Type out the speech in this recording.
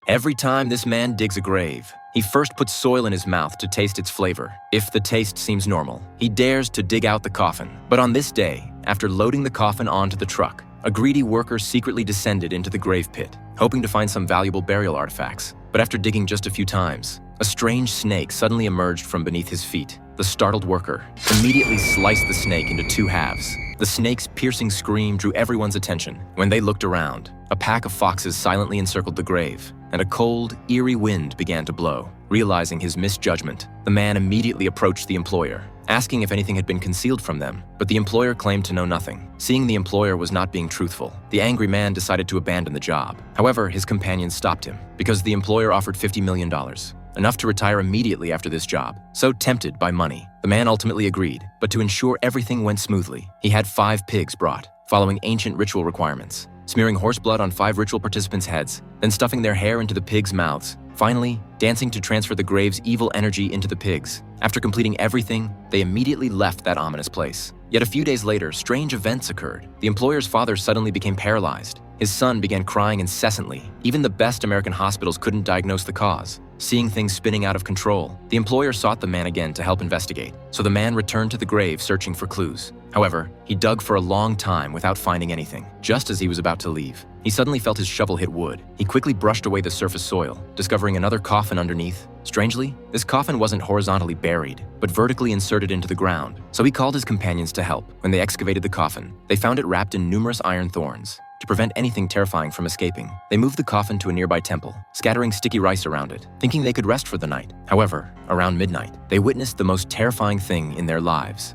Every time this man digs a grave, he first puts soil in his mouth to taste its flavor. If the taste seems normal, he dares to dig out the coffin. But on this day, after loading the coffin onto the truck, a greedy worker secretly descended into the grave pit, hoping to find some valuable burial artifacts. But after digging just a few times, a strange snake suddenly emerged from beneath his feet. The startled worker immediately sliced the snake into two halves. The snake's piercing scream drew everyone's attention. When they looked around, a pack of foxes silently encircled the grave, and a cold, eerie wind began to blow. Realizing his misjudgment, the man immediately approached the employer, asking if anything had been concealed from them, but the employer claimed to know nothing. Seeing the employer was not being truthful, the angry man decided to abandon the job. However, his companions stopped him, because the employer offered $50 million, enough to retire immediately after this job. So tempted by money, the man ultimately agreed, but to ensure everything went smoothly, he had 5 pigs brought, following ancient ritual requirements, smearing horse blood on 5 ritual participants' heads, then stuffing their hair into the pigs' mouths, finally dancing to transfer the grave's evil energy into the pigs. After completing everything, they immediately left that ominous place. Yet a few days later, strange events occurred. The employer's father suddenly became paralyzed. His son began crying incessantly. Even the best American hospitals couldn't diagnose the cause. Seeing things spinning out of control, the employer sought the man again to help investigate. So the man returned to the grave searching for clues. However, he dug for a long time without finding anything. Just as he was about to leave, he suddenly felt his shovel hit wood. He quickly brushed away the surface soil, discovering another coffin underneath. Strangely, this coffin wasn't horizontally buried, but vertically inserted into the ground. So he called his companions to help. When they excavated the coffin, they found it wrapped in numerous iron thorns. To prevent anything terrifying from escaping, they moved the coffin to a nearby temple, scattering sticky rice around it, thinking they could rest for the night. However, around midnight, they witnessed the most terrifying thing in their lives.